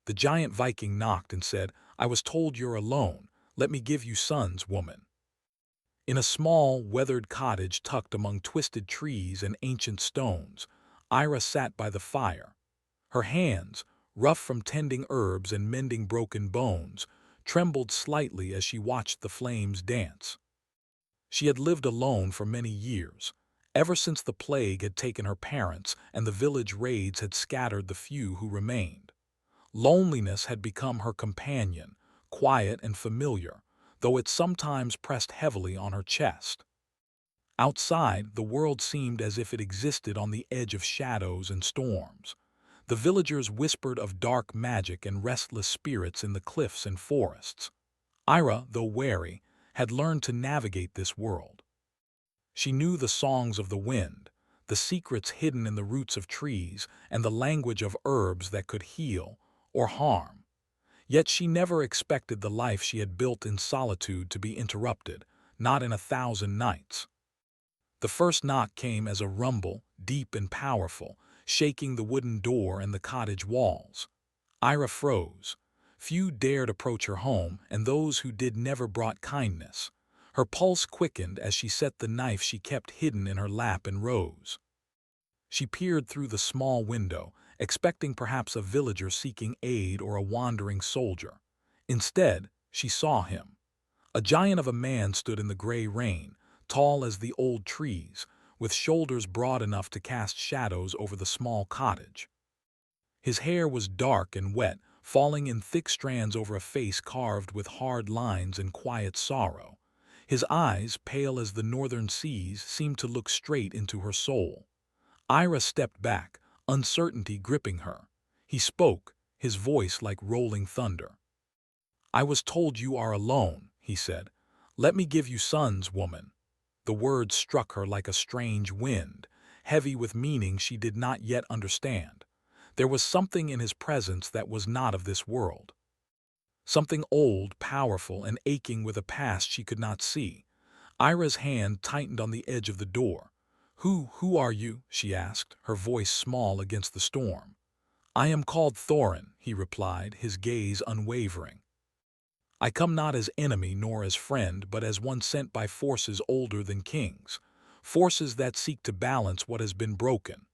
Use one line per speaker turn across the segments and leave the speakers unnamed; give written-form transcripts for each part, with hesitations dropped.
The giant Viking knocked and said, "I was told you're alone. Let me give you sons, woman." In a small, weathered cottage tucked among twisted trees and ancient stones, Ira sat by the fire. Her hands, rough from tending herbs and mending broken bones, trembled slightly as she watched the flames dance. She had lived alone for many years, ever since the plague had taken her parents and the village raids had scattered the few who remained. Loneliness had become her companion, quiet and familiar, though it sometimes pressed heavily on her chest. Outside, the world seemed as if it existed on the edge of shadows and storms. The villagers whispered of dark magic and restless spirits in the cliffs and forests. Ira, though wary, had learned to navigate this world. She knew the songs of the wind, the secrets hidden in the roots of trees, and the language of herbs that could heal or harm. Yet she never expected the life she had built in solitude to be interrupted, not in 1,000 nights. The first knock came as a rumble, deep and powerful, shaking the wooden door and the cottage walls. Ira froze. Few dared approach her home, and those who did never brought kindness. Her pulse quickened as she set the knife she kept hidden in her lap and rose. She peered through the small window, expecting perhaps a villager seeking aid or a wandering soldier. Instead, she saw him. A giant of a man stood in the gray rain, tall as the old trees, with shoulders broad enough to cast shadows over the small cottage. His hair was dark and wet, falling in thick strands over a face carved with hard lines and quiet sorrow. His eyes, pale as the northern seas, seemed to look straight into her soul. Ira stepped back, uncertainty gripping her. He spoke, his voice like rolling thunder. "I was told you are alone," he said. "Let me give you sons, woman." The words struck her like a strange wind, heavy with meaning she did not yet understand. There was something in his presence that was not of this world. Something old, powerful, and aching with a past she could not see. Ira's hand tightened on the edge of the door. Who are you?" she asked, her voice small against the storm. "I am called Thorin," he replied, his gaze unwavering. "I come not as enemy nor as friend, but as one sent by forces older than kings, forces that seek to balance what has been broken."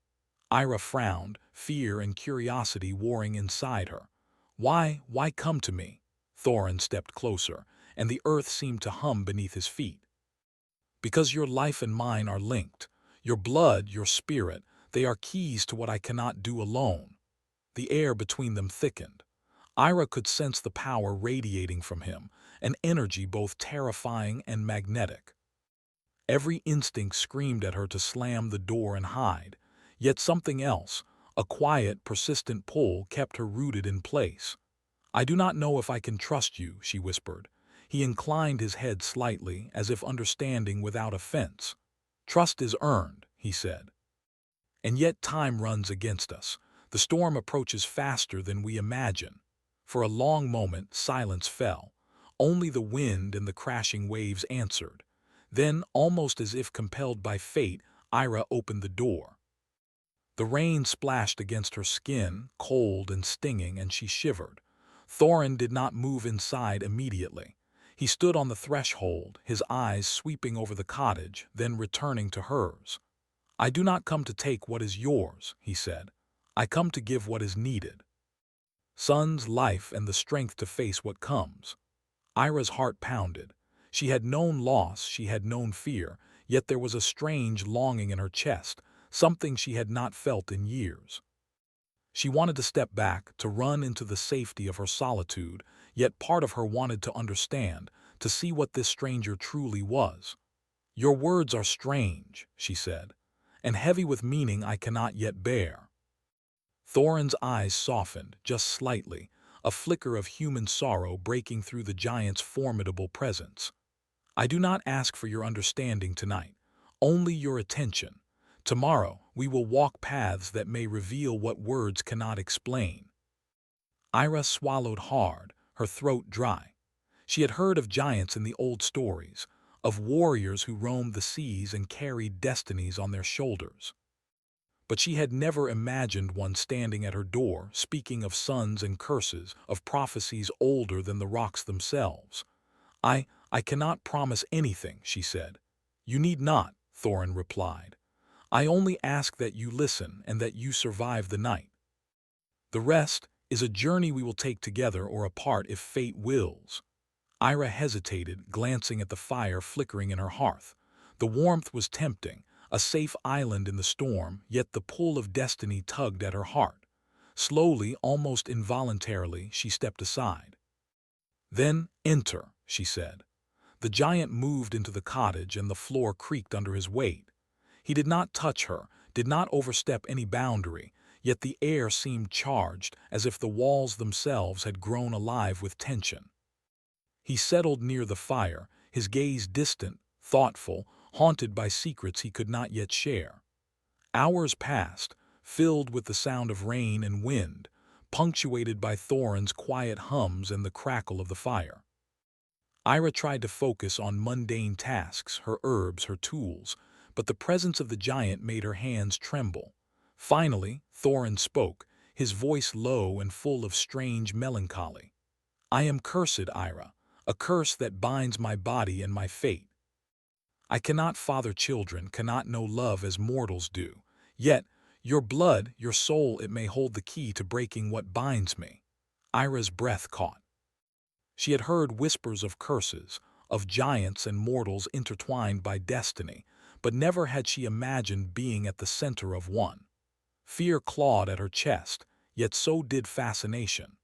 Ira frowned, fear and curiosity warring inside her. Why come to me?" Thorin stepped closer, and the earth seemed to hum beneath his feet. "Because your life and mine are linked. Your blood, your spirit, they are keys to what I cannot do alone." The air between them thickened. Ira could sense the power radiating from him, an energy both terrifying and magnetic. Every instinct screamed at her to slam the door and hide, yet something else, a quiet, persistent pull, kept her rooted in place. "I do not know if I can trust you," she whispered. He inclined his head slightly, as if understanding without offense. "Trust is earned," he said. "And yet time runs against us. The storm approaches faster than we imagine." For a long moment, silence fell. Only the wind and the crashing waves answered. Then, almost as if compelled by fate, Ira opened the door. The rain splashed against her skin, cold and stinging, and she shivered. Thorin did not move inside immediately. He stood on the threshold, his eyes sweeping over the cottage, then returning to hers. "I do not come to take what is yours," he said. "I come to give what is needed. Sons, life, and the strength to face what comes." Ira's heart pounded. She had known loss, she had known fear, yet there was a strange longing in her chest, something she had not felt in years. She wanted to step back, to run into the safety of her solitude, yet part of her wanted to understand, to see what this stranger truly was. "Your words are strange," she said, "and heavy with meaning I cannot yet bear." Thorin's eyes softened, just slightly, a flicker of human sorrow breaking through the giant's formidable presence. "I do not ask for your understanding tonight, only your attention. Tomorrow, we will walk paths that may reveal what words cannot explain." Ira swallowed hard, her throat dry. She had heard of giants in the old stories, of warriors who roamed the seas and carried destinies on their shoulders. But she had never imagined one standing at her door, speaking of sons and curses, of prophecies older than the rocks themselves. I cannot promise anything, she said. You need not, Thorin replied. I only ask that you listen and that you survive the night. The rest is a journey we will take together or apart if fate wills. Ira hesitated, glancing at the fire flickering in her hearth. The warmth was tempting, a safe island in the storm, yet the pull of destiny tugged at her heart. Slowly, almost involuntarily, she stepped aside. Then, enter, she said. The giant moved into the cottage and the floor creaked under his weight. He did not touch her, did not overstep any boundary, yet the air seemed charged, as if the walls themselves had grown alive with tension. He settled near the fire, his gaze distant, thoughtful, haunted by secrets he could not yet share. Hours passed, filled with the sound of rain and wind, punctuated by Thorin's quiet hums and the crackle of the fire. Ira tried to focus on mundane tasks, her herbs, her tools, but the presence of the giant made her hands tremble. Finally, Thorin spoke, his voice low and full of strange melancholy. I am cursed, Ira, a curse that binds my body and my fate. I cannot father children, cannot know love as mortals do. Yet, your blood, your soul, it may hold the key to breaking what binds me. Ira's breath caught. She had heard whispers of curses, of giants and mortals intertwined by destiny, but never had she imagined being at the center of one. Fear clawed at her chest, yet so did fascination.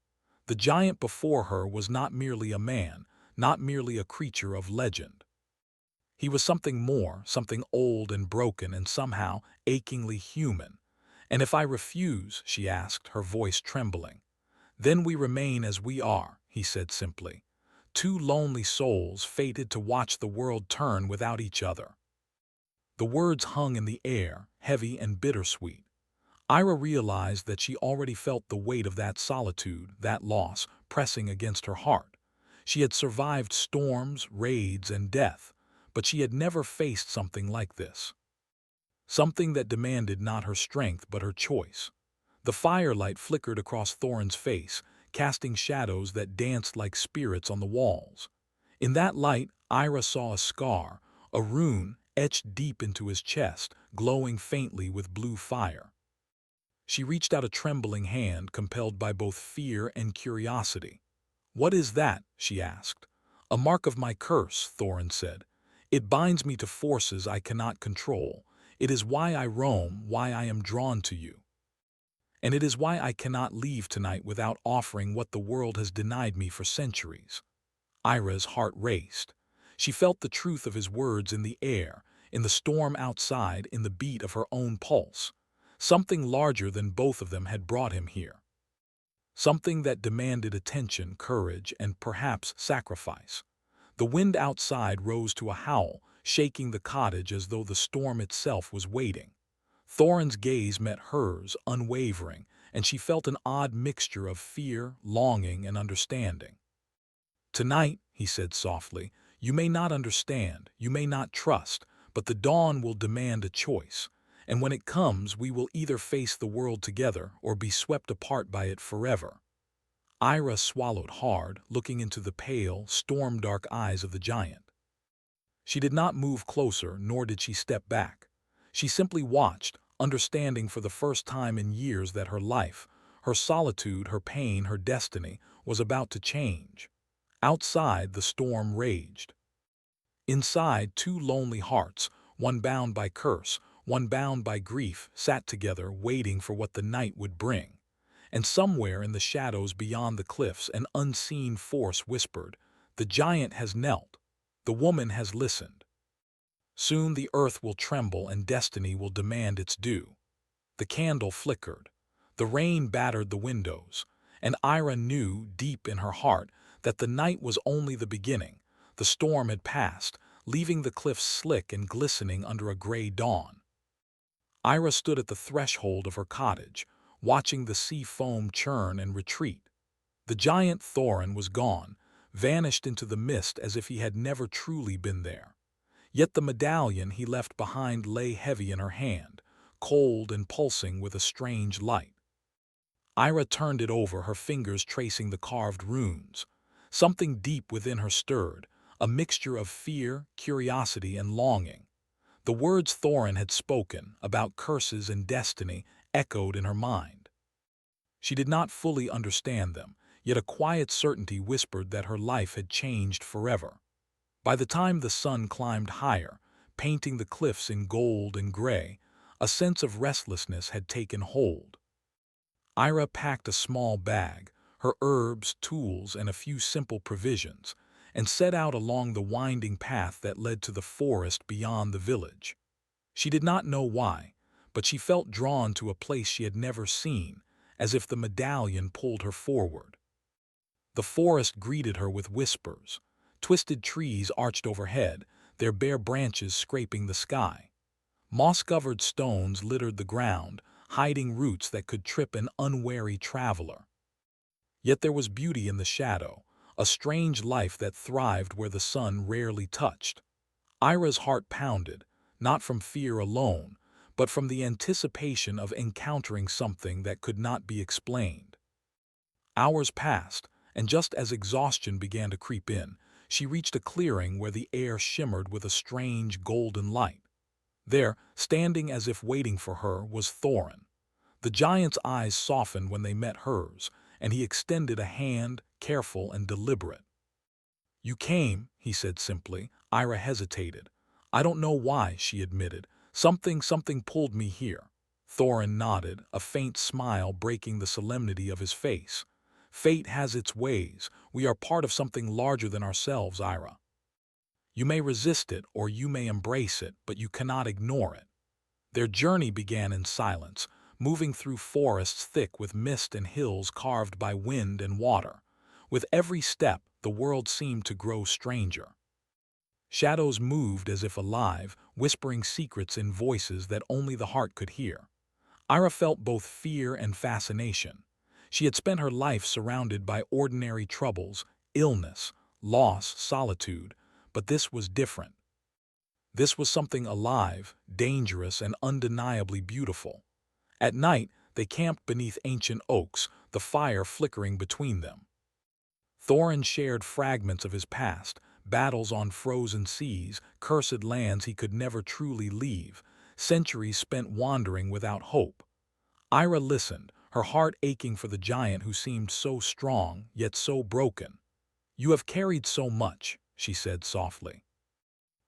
The giant before her was not merely a man, not merely a creature of legend. He was something more, something old and broken and somehow achingly human. And if I refuse, she asked, her voice trembling. Then we remain as we are, he said simply. Two lonely souls fated to watch the world turn without each other. The words hung in the air, heavy and bittersweet. Ira realized that she already felt the weight of that solitude, that loss, pressing against her heart. She had survived storms, raids, and death, but she had never faced something like this. Something that demanded not her strength but her choice. The firelight flickered across Thorin's face, casting shadows that danced like spirits on the walls. In that light, Ira saw a scar, a rune etched deep into his chest, glowing faintly with blue fire. She reached out a trembling hand, compelled by both fear and curiosity. What is that? She asked. A mark of my curse, Thorin said. It binds me to forces I cannot control. It is why I roam, why I am drawn to you. And it is why I cannot leave tonight without offering what the world has denied me for centuries. Ira's heart raced. She felt the truth of his words in the air, in the storm outside, in the beat of her own pulse. Something larger than both of them had brought him here. Something that demanded attention, courage, and perhaps sacrifice. The wind outside rose to a howl, shaking the cottage as though the storm itself was waiting. Thorin's gaze met hers, unwavering, and she felt an odd mixture of fear, longing, and understanding. Tonight, he said softly, you may not understand, you may not trust, but the dawn will demand a choice. And when it comes, we will either face the world together or be swept apart by it forever. Ira swallowed hard, looking into the pale, storm-dark eyes of the giant. She did not move closer, nor did she step back. She simply watched, understanding for the first time in years that her life, her solitude, her pain, her destiny, was about to change. Outside, the storm raged. Inside, two lonely hearts, one bound by curse, one bound by grief, sat together waiting for what the night would bring. And somewhere in the shadows beyond the cliffs an unseen force whispered, "The giant has knelt. The woman has listened. Soon the earth will tremble and destiny will demand its due." The candle flickered. The rain battered the windows. And Ira knew, deep in her heart, that the night was only the beginning. The storm had passed, leaving the cliffs slick and glistening under a gray dawn. Ira stood at the threshold of her cottage, watching the sea foam churn and retreat. The giant Thorin was gone, vanished into the mist as if he had never truly been there. Yet the medallion he left behind lay heavy in her hand, cold and pulsing with a strange light. Ira turned it over, her fingers tracing the carved runes. Something deep within her stirred, a mixture of fear, curiosity, and longing. The words Thorin had spoken, about curses and destiny, echoed in her mind. She did not fully understand them, yet a quiet certainty whispered that her life had changed forever. By the time the sun climbed higher, painting the cliffs in gold and gray, a sense of restlessness had taken hold. Ira packed a small bag, her herbs, tools, and a few simple provisions, and set out along the winding path that led to the forest beyond the village. She did not know why, but she felt drawn to a place she had never seen, as if the medallion pulled her forward. The forest greeted her with whispers. Twisted trees arched overhead, their bare branches scraping the sky. Moss-covered stones littered the ground, hiding roots that could trip an unwary traveler. Yet there was beauty in the shadow, a strange life that thrived where the sun rarely touched. Ira's heart pounded, not from fear alone, but from the anticipation of encountering something that could not be explained. Hours passed, and just as exhaustion began to creep in, she reached a clearing where the air shimmered with a strange golden light. There, standing as if waiting for her, was Thorin. The giant's eyes softened when they met hers, and he extended a hand, careful and deliberate. "You came," he said simply. Ira hesitated. "I don't know why," she admitted. Something pulled me here." Thorin nodded, a faint smile breaking the solemnity of his face. "Fate has its ways. We are part of something larger than ourselves, Ira. You may resist it or you may embrace it, but you cannot ignore it." Their journey began in silence, moving through forests thick with mist and hills carved by wind and water. With every step, the world seemed to grow stranger. Shadows moved as if alive, whispering secrets in voices that only the heart could hear. Ira felt both fear and fascination. She had spent her life surrounded by ordinary troubles, illness, loss, solitude, but this was different. This was something alive, dangerous, and undeniably beautiful. At night, they camped beneath ancient oaks, the fire flickering between them. Thorin shared fragments of his past, battles on frozen seas, cursed lands he could never truly leave, centuries spent wandering without hope. Ira listened, her heart aching for the giant who seemed so strong, yet so broken. "You have carried so much," she said softly.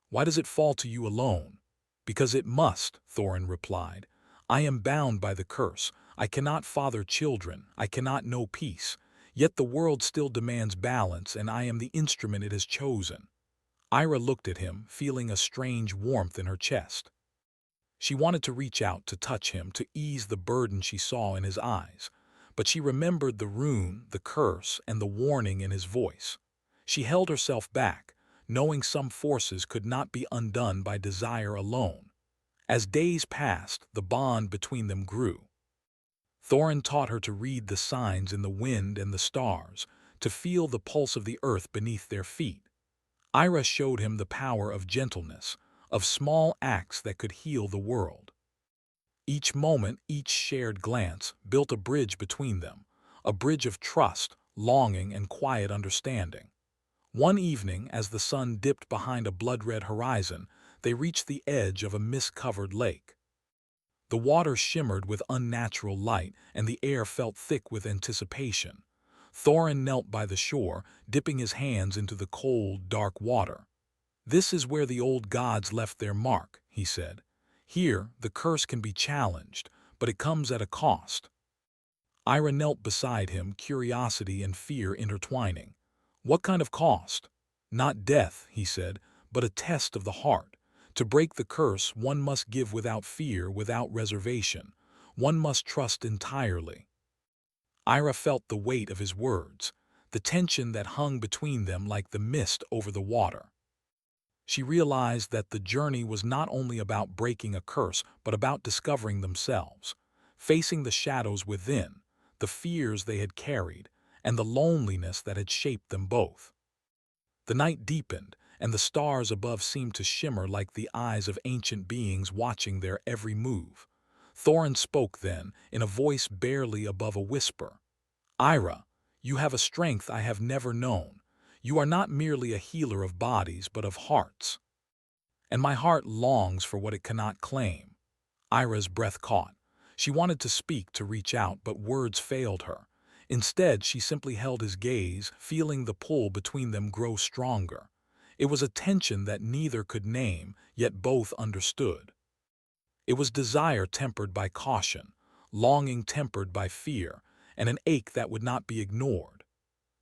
"Why does it fall to you alone?" "Because it must," Thorin replied. "I am bound by the curse. I cannot father children. I cannot know peace. Yet the world still demands balance, and I am the instrument it has chosen." Ira looked at him, feeling a strange warmth in her chest. She wanted to reach out, to touch him, to ease the burden she saw in his eyes. But she remembered the rune, the curse, and the warning in his voice. She held herself back, knowing some forces could not be undone by desire alone. As days passed, the bond between them grew. Thorin taught her to read the signs in the wind and the stars, to feel the pulse of the earth beneath their feet. Ira showed him the power of gentleness, of small acts that could heal the world. Each moment, each shared glance, built a bridge between them, a bridge of trust, longing, and quiet understanding. One evening, as the sun dipped behind a blood-red horizon, they reached the edge of a mist-covered lake. The water shimmered with unnatural light, and the air felt thick with anticipation. Thorin knelt by the shore, dipping his hands into the cold, dark water. "This is where the old gods left their mark," he said. "Here, the curse can be challenged, but it comes at a cost." Ira knelt beside him, curiosity and fear intertwining. "What kind of cost?" "Not death," he said, "but a test of the heart. To break the curse, one must give without fear, without reservation. One must trust entirely." Ira felt the weight of his words, the tension that hung between them like the mist over the water. She realized that the journey was not only about breaking a curse, but about discovering themselves, facing the shadows within, the fears they had carried, and the loneliness that had shaped them both. The night deepened, and the stars above seemed to shimmer like the eyes of ancient beings watching their every move. Thorin spoke then, in a voice barely above a whisper. Ira, you have a strength I have never known. You are not merely a healer of bodies, but of hearts. And my heart longs for what it cannot claim. Ira's breath caught. She wanted to speak, to reach out, but words failed her. Instead, she simply held his gaze, feeling the pull between them grow stronger. It was a tension that neither could name, yet both understood. It was desire tempered by caution, longing tempered by fear, and an ache that would not be ignored.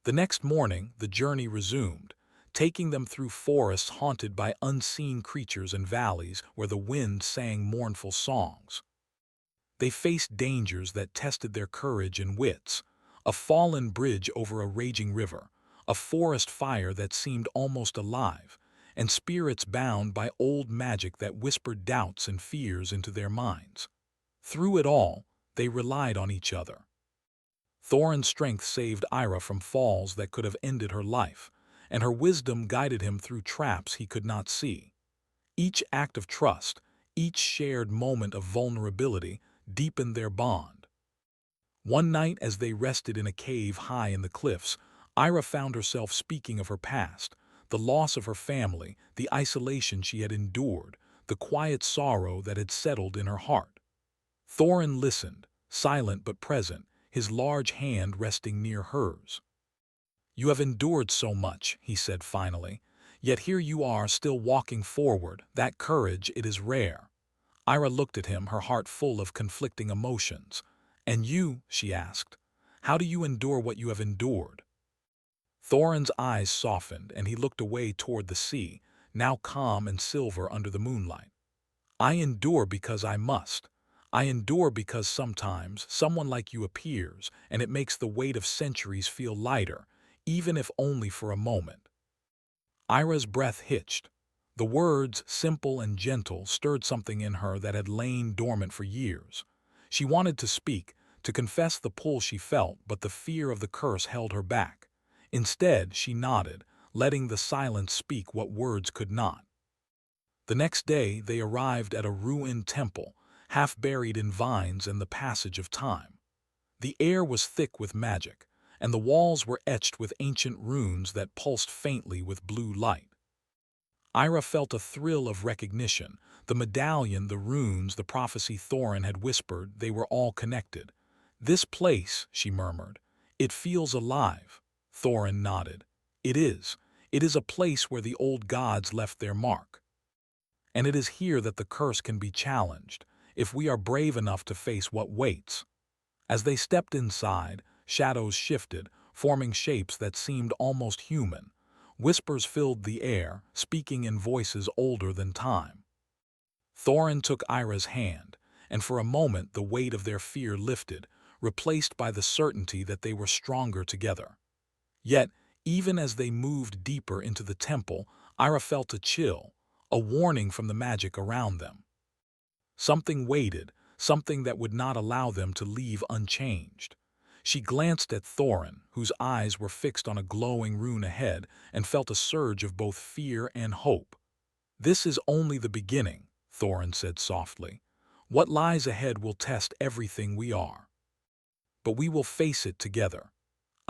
The next morning, the journey resumed, taking them through forests haunted by unseen creatures and valleys where the wind sang mournful songs. They faced dangers that tested their courage and wits: a fallen bridge over a raging river, a forest fire that seemed almost alive, and spirits bound by old magic that whispered doubts and fears into their minds. Through it all, they relied on each other. Thorin's strength saved Ira from falls that could have ended her life, and her wisdom guided him through traps he could not see. Each act of trust, each shared moment of vulnerability, deepened their bond. One night, as they rested in a cave high in the cliffs, Ira found herself speaking of her past, the loss of her family, the isolation she had endured, the quiet sorrow that had settled in her heart. Thorin listened, silent but present, his large hand resting near hers. "You have endured so much," he said finally, "yet here you are still walking forward. That courage, it is rare." Ira looked at him, her heart full of conflicting emotions. "And you," she asked, "how do you endure what you have endured?" Thorin's eyes softened, and he looked away toward the sea, now calm and silver under the moonlight. "I endure because I must. I endure because sometimes someone like you appears, and it makes the weight of centuries feel lighter, even if only for a moment." Ira's breath hitched. The words, simple and gentle, stirred something in her that had lain dormant for years. She wanted to speak, to confess the pull she felt, but the fear of the curse held her back. Instead, she nodded, letting the silence speak what words could not. The next day, they arrived at a ruined temple, half buried in vines and the passage of time. The air was thick with magic, and the walls were etched with ancient runes that pulsed faintly with blue light. Ira felt a thrill of recognition. The medallion, the runes, the prophecy Thorin had whispered, they were all connected. "This place," she murmured, "it feels alive." Thorin nodded. "It is. It is a place where the old gods left their mark. And it is here that the curse can be challenged, if we are brave enough to face what waits." As they stepped inside, shadows shifted, forming shapes that seemed almost human. Whispers filled the air, speaking in voices older than time. Thorin took Ira's hand, and for a moment the weight of their fear lifted, replaced by the certainty that they were stronger together. Yet, even as they moved deeper into the temple, Ira felt a chill, a warning from the magic around them. Something waited, something that would not allow them to leave unchanged. She glanced at Thorin, whose eyes were fixed on a glowing rune ahead, and felt a surge of both fear and hope. "This is only the beginning," Thorin said softly. "What lies ahead will test everything we are. But we will face it together."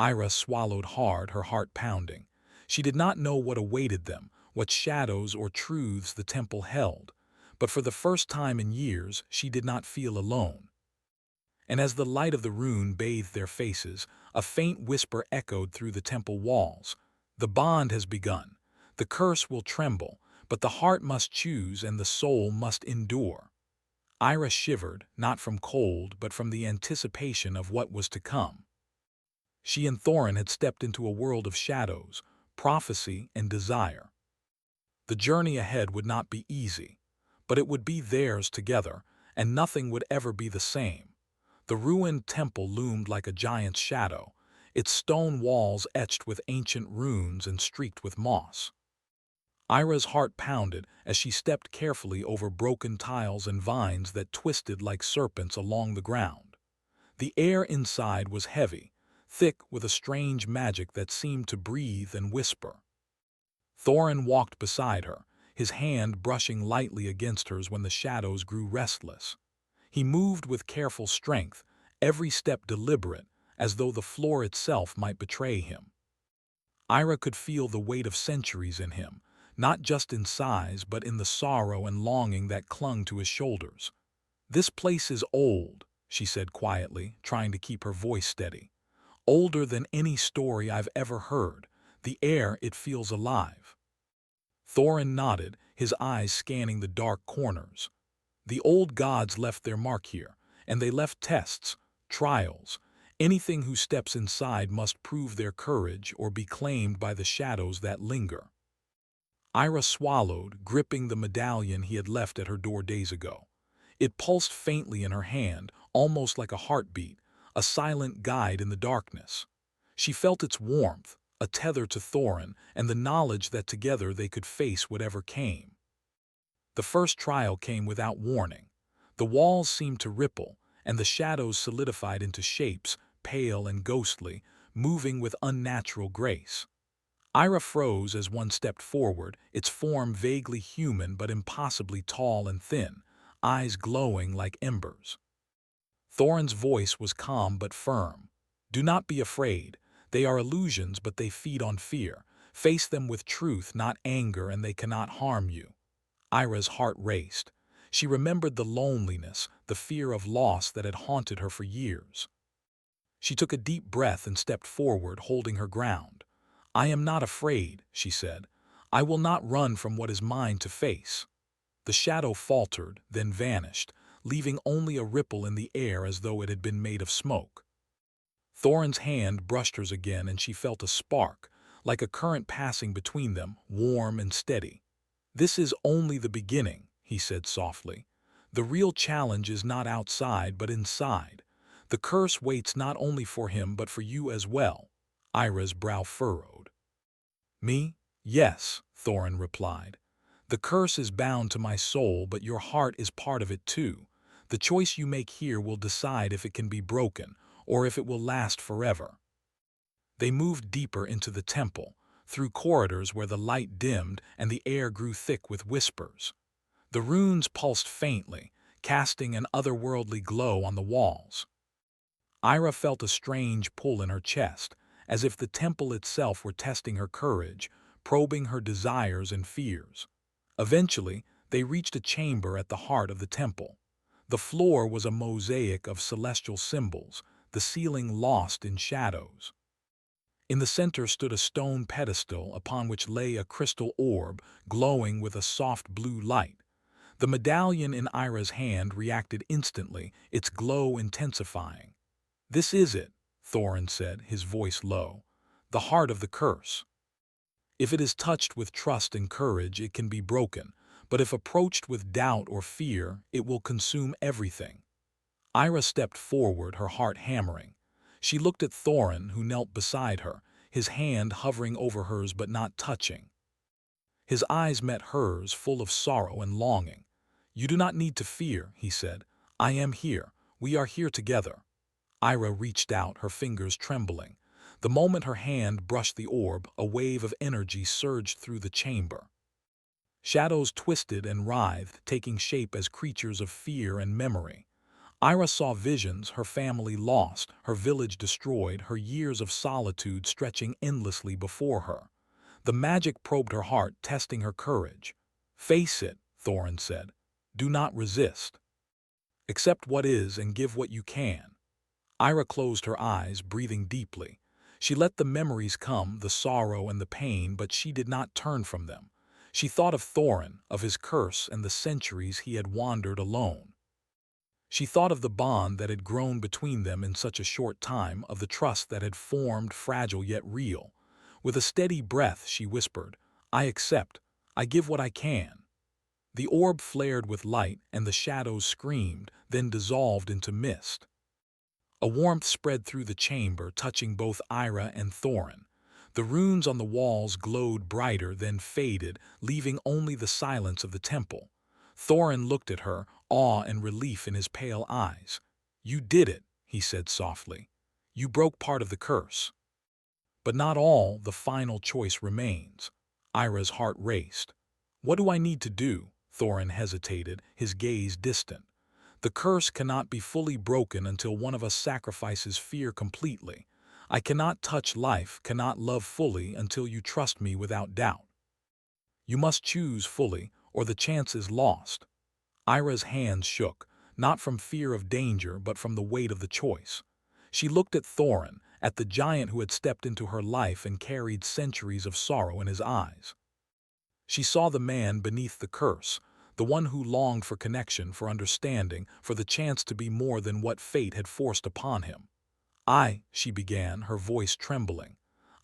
Ira swallowed hard, her heart pounding. She did not know what awaited them, what shadows or truths the temple held, but for the first time in years she did not feel alone. And as the light of the rune bathed their faces, a faint whisper echoed through the temple walls. "The bond has begun. The curse will tremble, but the heart must choose and the soul must endure." Ira shivered, not from cold, but from the anticipation of what was to come. She and Thorin had stepped into a world of shadows, prophecy, and desire. The journey ahead would not be easy, but it would be theirs together, and nothing would ever be the same. The ruined temple loomed like a giant's shadow, its stone walls etched with ancient runes and streaked with moss. Ira's heart pounded as she stepped carefully over broken tiles and vines that twisted like serpents along the ground. The air inside was heavy, thick with a strange magic that seemed to breathe and whisper. Thorin walked beside her, his hand brushing lightly against hers when the shadows grew restless. He moved with careful strength, every step deliberate, as though the floor itself might betray him. Ira could feel the weight of centuries in him, not just in size but in the sorrow and longing that clung to his shoulders. "This place is old," she said quietly, trying to keep her voice steady. "Older than any story I've ever heard. The air, it feels alive." Thorin nodded, his eyes scanning the dark corners. "The old gods left their mark here, and they left tests, trials. Anything who steps inside must prove their courage or be claimed by the shadows that linger." Ira swallowed, gripping the medallion he had left at her door days ago. It pulsed faintly in her hand, almost like a heartbeat, a silent guide in the darkness. She felt its warmth, a tether to Thorin, and the knowledge that together they could face whatever came. The first trial came without warning. The walls seemed to ripple, and the shadows solidified into shapes, pale and ghostly, moving with unnatural grace. Ira froze as one stepped forward, its form vaguely human but impossibly tall and thin, eyes glowing like embers. Thorin's voice was calm but firm. "Do not be afraid. They are illusions, but they feed on fear. Face them with truth, not anger, and they cannot harm you." Ira's heart raced. She remembered the loneliness, the fear of loss that had haunted her for years. She took a deep breath and stepped forward, holding her ground. "I am not afraid," she said. "I will not run from what is mine to face." The shadow faltered, then vanished, leaving only a ripple in the air as though it had been made of smoke. Thorin's hand brushed hers again, and she felt a spark, like a current passing between them, warm and steady. "This is only the beginning," he said softly. "The real challenge is not outside but inside. The curse waits not only for him but for you as well." Ira's brow furrowed. "Me? Yes," Thorin replied. "The curse is bound to my soul, but your heart is part of it too. The choice you make here will decide if it can be broken, or if it will last forever." They moved deeper into the temple, through corridors where the light dimmed and the air grew thick with whispers. The runes pulsed faintly, casting an otherworldly glow on the walls. Ira felt a strange pull in her chest, as if the temple itself were testing her courage, probing her desires and fears. Eventually, they reached a chamber at the heart of the temple. The floor was a mosaic of celestial symbols, the ceiling lost in shadows. In the center stood a stone pedestal upon which lay a crystal orb, glowing with a soft blue light. The medallion in Ira's hand reacted instantly, its glow intensifying. "This is it," Thorin said, his voice low. "The heart of the curse. If it is touched with trust and courage, it can be broken, but if approached with doubt or fear, it will consume everything." Ira stepped forward, her heart hammering. She looked at Thorin, who knelt beside her, his hand hovering over hers but not touching. His eyes met hers, full of sorrow and longing. "You do not need to fear," he said. "I am here. We are here together." Ira reached out, her fingers trembling. The moment her hand brushed the orb, a wave of energy surged through the chamber. Shadows twisted and writhed, taking shape as creatures of fear and memory. Ira saw visions, her family lost, her village destroyed, her years of solitude stretching endlessly before her. The magic probed her heart, testing her courage. "Face it," Thorin said. "Do not resist. Accept what is and give what you can." Ira closed her eyes, breathing deeply. She let the memories come, the sorrow and the pain, but she did not turn from them. She thought of Thorin, of his curse and the centuries he had wandered alone. She thought of the bond that had grown between them in such a short time, of the trust that had formed, fragile yet real. With a steady breath, she whispered, "I accept. I give what I can." The orb flared with light, and the shadows screamed, then dissolved into mist. A warmth spread through the chamber, touching both Ira and Thorin. The runes on the walls glowed brighter, then faded, leaving only the silence of the temple. Thorin looked at her, awe and relief in his pale eyes. "You did it," he said softly. "You broke part of the curse. But not all, the final choice remains." Ira's heart raced. "What do I need to do?" Thorin hesitated, his gaze distant. The curse cannot be fully broken until one of us sacrifices fear completely. I cannot touch life, cannot love fully until you trust me without doubt. You must choose fully, or the chance is lost. Ira's hands shook, not from fear of danger but from the weight of the choice. She looked at Thorin, at the giant who had stepped into her life and carried centuries of sorrow in his eyes. She saw the man beneath the curse, the one who longed for connection, for understanding, for the chance to be more than what fate had forced upon him. She began, her voice trembling.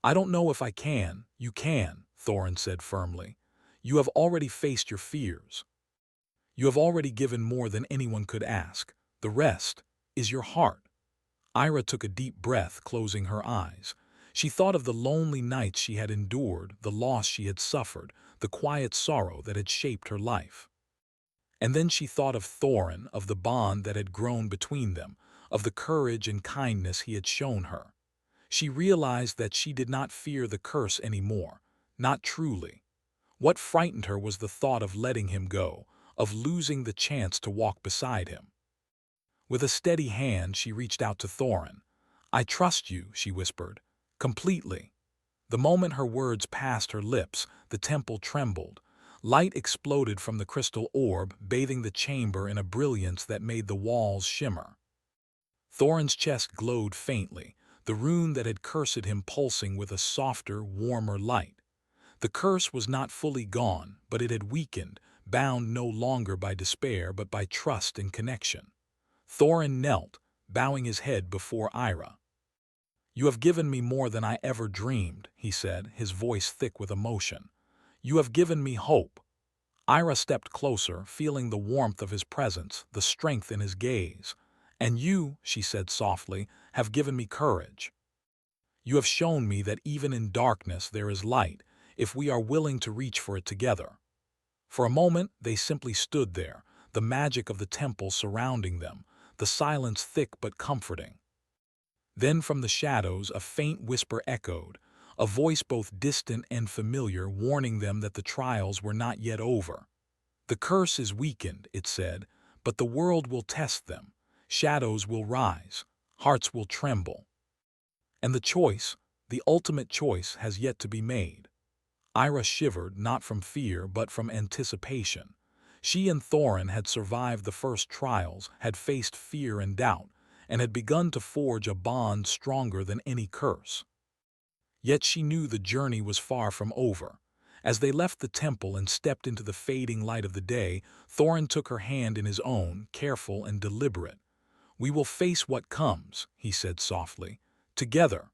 I don't know if I can. You can, Thorin said firmly. You have already faced your fears. You have already given more than anyone could ask. The rest is your heart. Ira took a deep breath, closing her eyes. She thought of the lonely nights she had endured, the loss she had suffered, the quiet sorrow that had shaped her life. And then she thought of Thorin, of the bond that had grown between them, of the courage and kindness he had shown her. She realized that she did not fear the curse anymore, not truly. What frightened her was the thought of letting him go, of losing the chance to walk beside him. With a steady hand, she reached out to Thorin. I trust you, she whispered, completely. The moment her words passed her lips, the temple trembled. Light exploded from the crystal orb, bathing the chamber in a brilliance that made the walls shimmer. Thorin's chest glowed faintly, the rune that had cursed him pulsing with a softer, warmer light. The curse was not fully gone, but it had weakened, bound no longer by despair but by trust and connection. Thorin knelt, bowing his head before Ira. You have given me more than I ever dreamed, he said, his voice thick with emotion. You have given me hope. Ira stepped closer, feeling the warmth of his presence, the strength in his gaze. And you, she said softly, have given me courage. You have shown me that even in darkness there is light, if we are willing to reach for it together. For a moment, they simply stood there, the magic of the temple surrounding them, the silence thick but comforting. Then from the shadows a faint whisper echoed, a voice both distant and familiar warning them that the trials were not yet over. The curse is weakened, it said, but the world will test them. Shadows will rise, hearts will tremble. And the choice, the ultimate choice, has yet to be made. Ira shivered, not from fear but from anticipation. She and Thorin had survived the first trials, had faced fear and doubt, and had begun to forge a bond stronger than any curse. Yet she knew the journey was far from over. As they left the temple and stepped into the fading light of the day, Thorin took her hand in his own, careful and deliberate. We will face what comes, he said softly. Together.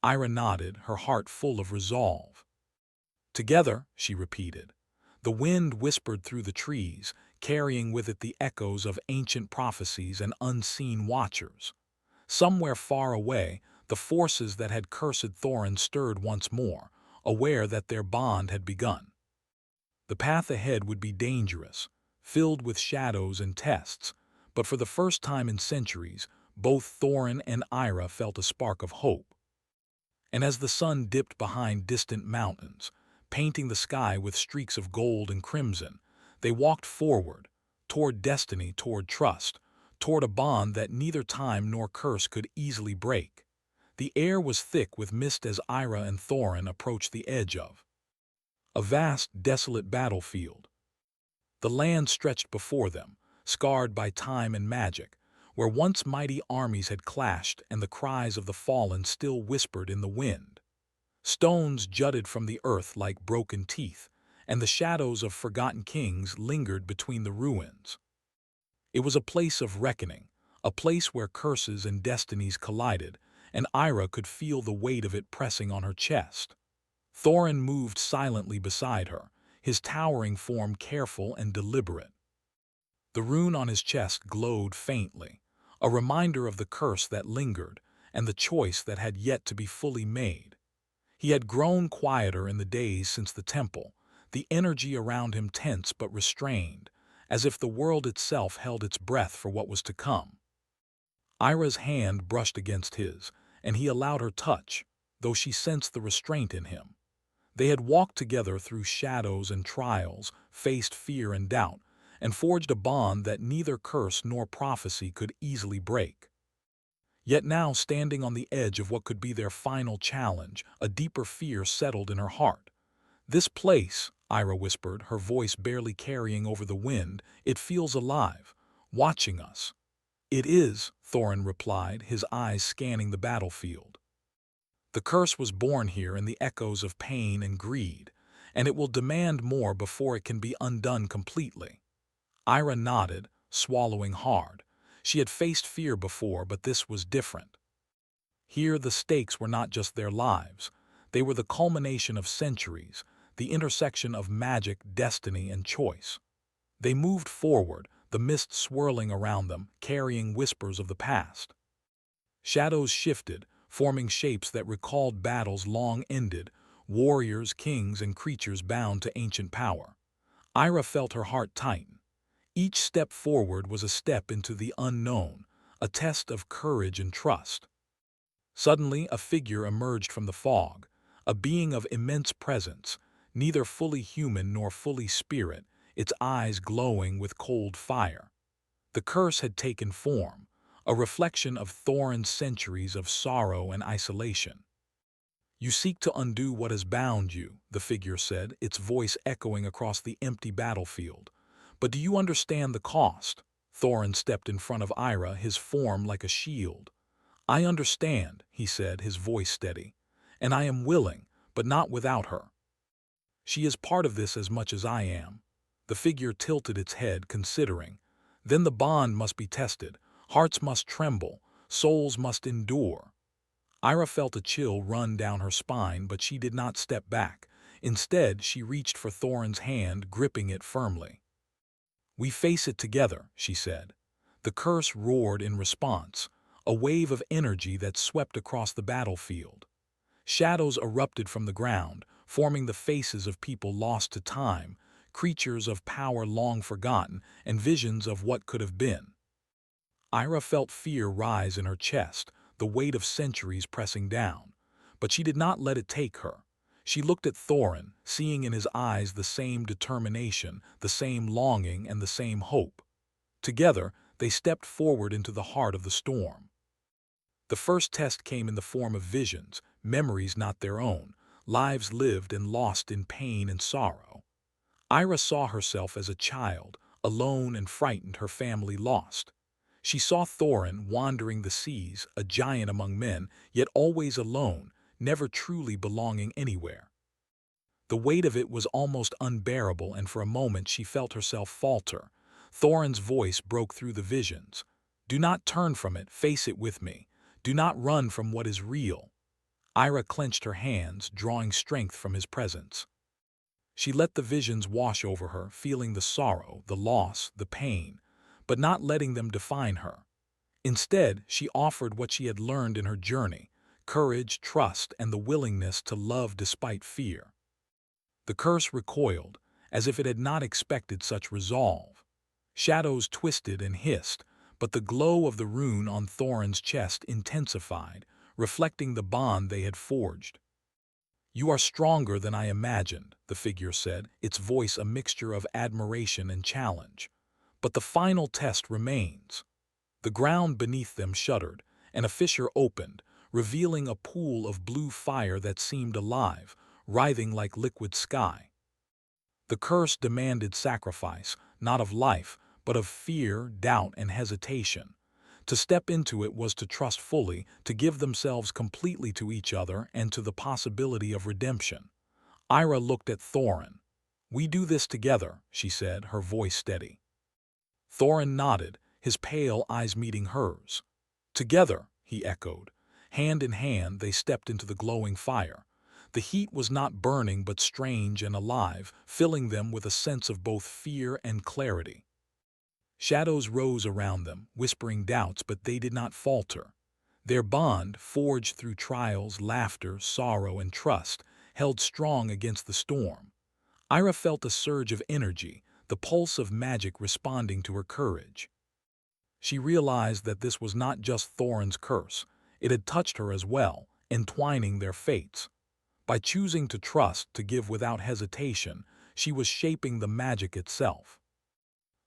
Ira nodded, her heart full of resolve. Together, she repeated. The wind whispered through the trees, carrying with it the echoes of ancient prophecies and unseen watchers. Somewhere far away, the forces that had cursed Thorin stirred once more, aware that their bond had begun. The path ahead would be dangerous, filled with shadows and tests, but for the first time in centuries, both Thorin and Ira felt a spark of hope. And as the sun dipped behind distant mountains, painting the sky with streaks of gold and crimson, they walked forward, toward destiny, toward trust, toward a bond that neither time nor curse could easily break. The air was thick with mist as Ira and Thorin approached the edge of a vast, desolate battlefield. The land stretched before them, scarred by time and magic, where once mighty armies had clashed and the cries of the fallen still whispered in the wind. Stones jutted from the earth like broken teeth, and the shadows of forgotten kings lingered between the ruins. It was a place of reckoning, a place where curses and destinies collided, and Ira could feel the weight of it pressing on her chest. Thorin moved silently beside her, his towering form careful and deliberate. The rune on his chest glowed faintly, a reminder of the curse that lingered and the choice that had yet to be fully made. He had grown quieter in the days since the temple, the energy around him tense but restrained, as if the world itself held its breath for what was to come. Ira's hand brushed against his, and he allowed her touch, though she sensed the restraint in him. They had walked together through shadows and trials, faced fear and doubt, and forged a bond that neither curse nor prophecy could easily break. Yet now, standing on the edge of what could be their final challenge, a deeper fear settled in her heart. "This place," Ira whispered, her voice barely carrying over the wind, "it feels alive, watching us." "It is," Thorin replied, his eyes scanning the battlefield. "The curse was born here in the echoes of pain and greed, and it will demand more before it can be undone completely." Ira nodded, swallowing hard. She had faced fear before, but this was different. Here the stakes were not just their lives. They were the culmination of centuries, the intersection of magic, destiny, and choice. They moved forward, the mist swirling around them, carrying whispers of the past. Shadows shifted, forming shapes that recalled battles long ended, warriors, kings, and creatures bound to ancient power. Ira felt her heart tighten. Each step forward was a step into the unknown, a test of courage and trust. Suddenly, a figure emerged from the fog, a being of immense presence, neither fully human nor fully spirit, its eyes glowing with cold fire. The curse had taken form, a reflection of Thorin's centuries of sorrow and isolation. "You seek to undo what has bound you," the figure said, its voice echoing across the empty battlefield. "But do you understand the cost?" Thorin stepped in front of Ira, his form like a shield. "I understand," he said, his voice steady, "and I am willing, but not without her. She is part of this as much as I am." The figure tilted its head, considering. "Then the bond must be tested, hearts must tremble, souls must endure." Ira felt a chill run down her spine, but she did not step back. Instead, she reached for Thorin's hand, gripping it firmly. "We face it together," she said. The curse roared in response, a wave of energy that swept across the battlefield. Shadows erupted from the ground, forming the faces of people lost to time, creatures of power long forgotten, and visions of what could have been. Ira felt fear rise in her chest, the weight of centuries pressing down. But she did not let it take her. She looked at Thorin, seeing in his eyes the same determination, the same longing, and the same hope. Together, they stepped forward into the heart of the storm. The first test came in the form of visions, memories not their own, lives lived and lost in pain and sorrow. Ira saw herself as a child, alone and frightened, her family lost. She saw Thorin wandering the seas, a giant among men, yet always alone, never truly belonging anywhere. The weight of it was almost unbearable, and for a moment she felt herself falter. Thorin's voice broke through the visions. "Do not turn from it, face it with me. Do not run from what is real." Ira clenched her hands, drawing strength from his presence. She let the visions wash over her, feeling the sorrow, the loss, the pain, but not letting them define her. Instead, she offered what she had learned in her journey: courage, trust, and the willingness to love despite fear. The curse recoiled, as if it had not expected such resolve. Shadows twisted and hissed, but the glow of the rune on Thorin's chest intensified, reflecting the bond they had forged. "You are stronger than I imagined," the figure said, its voice a mixture of admiration and challenge. "But the final test remains." The ground beneath them shuddered, and a fissure opened, revealing a pool of blue fire that seemed alive, writhing like liquid sky. The curse demanded sacrifice, not of life, but of fear, doubt, and hesitation. To step into it was to trust fully, to give themselves completely to each other and to the possibility of redemption. Ira looked at Thorin. "We do this together," she said, her voice steady. Thorin nodded, his pale eyes meeting hers. "Together," he echoed. Hand in hand, they stepped into the glowing fire. The heat was not burning but strange and alive, filling them with a sense of both fear and clarity. Shadows rose around them, whispering doubts, but they did not falter. Their bond, forged through trials, laughter, sorrow, and trust, held strong against the storm. Ira felt a surge of energy, the pulse of magic responding to her courage. She realized that this was not just Thorin's curse. It had touched her as well, entwining their fates. By choosing to trust, to give without hesitation, she was shaping the magic itself.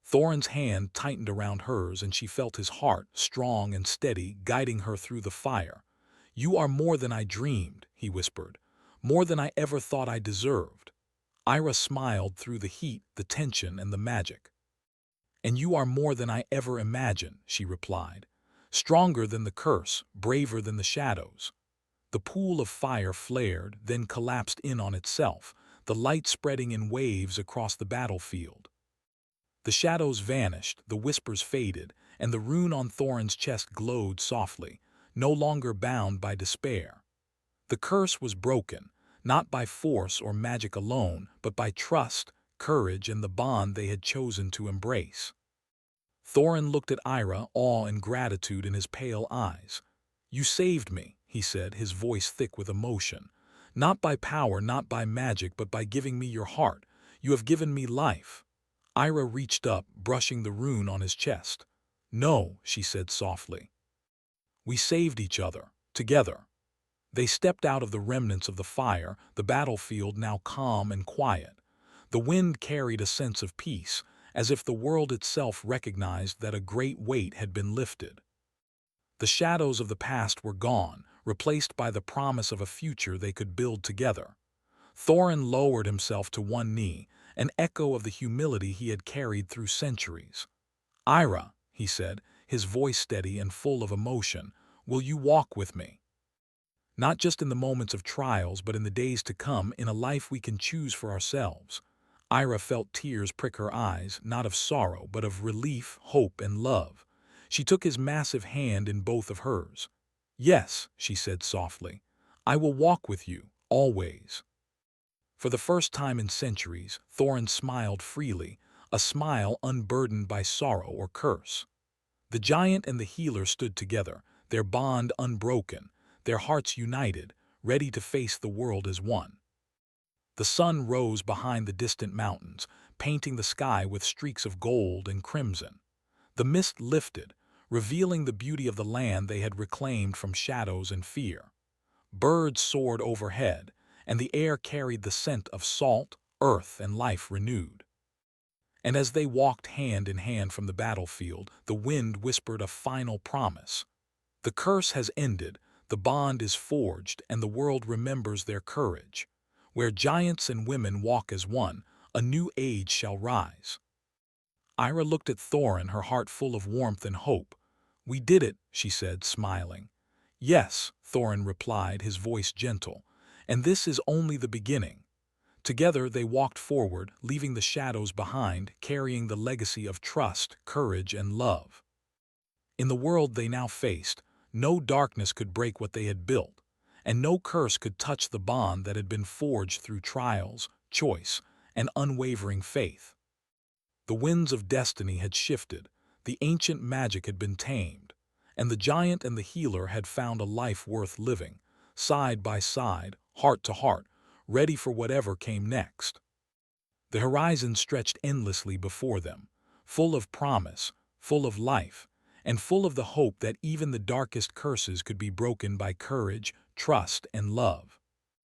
Thorin's hand tightened around hers and she felt his heart, strong and steady, guiding her through the fire. "You are more than I dreamed," he whispered. "More than I ever thought I deserved." Ira smiled through the heat, the tension, and the magic. "And you are more than I ever imagined," she replied. "Stronger than the curse, braver than the shadows." The pool of fire flared, then collapsed in on itself, the light spreading in waves across the battlefield. The shadows vanished, the whispers faded, and the rune on Thorin's chest glowed softly, no longer bound by despair. The curse was broken, not by force or magic alone, but by trust, courage, and the bond they had chosen to embrace. Thorin looked at Ira, awe and gratitude in his pale eyes. "You saved me," he said, his voice thick with emotion. "Not by power, not by magic, but by giving me your heart. You have given me life." Ira reached up, brushing the rune on his chest. "No," she said softly. "We saved each other, together." They stepped out of the remnants of the fire, the battlefield now calm and quiet. The wind carried a sense of peace, as if the world itself recognized that a great weight had been lifted. The shadows of the past were gone, replaced by the promise of a future they could build together. Thorin lowered himself to one knee, an echo of the humility he had carried through centuries. "Ira," he said, his voice steady and full of emotion, "will you walk with me? Not just in the moments of trials, but in the days to come, in a life we can choose for ourselves." Ira felt tears prick her eyes, not of sorrow, but of relief, hope, and love. She took his massive hand in both of hers. "Yes," she said softly, "I will walk with you, always." For the first time in centuries, Thorin smiled freely, a smile unburdened by sorrow or curse. The giant and the healer stood together, their bond unbroken, their hearts united, ready to face the world as one. The sun rose behind the distant mountains, painting the sky with streaks of gold and crimson. The mist lifted, revealing the beauty of the land they had reclaimed from shadows and fear. Birds soared overhead, and the air carried the scent of salt, earth, and life renewed. And as they walked hand in hand from the battlefield, the wind whispered a final promise. "The curse has ended, the bond is forged, and the world remembers their courage. Where giants and women walk as one, a new age shall rise." Ira looked at Thorin, her heart full of warmth and hope. "We did it," she said, smiling. "Yes," Thorin replied, his voice gentle, "and this is only the beginning." Together they walked forward, leaving the shadows behind, carrying the legacy of trust, courage, and love. In the world they now faced, no darkness could break what they had built, and no curse could touch the bond that had been forged through trials, choice, and unwavering faith. The winds of destiny had shifted, the ancient magic had been tamed, and the giant and the healer had found a life worth living, side by side, heart to heart, ready for whatever came next. The horizon stretched endlessly before them, full of promise, full of life, and full of the hope that even the darkest curses could be broken by courage, trust, and love.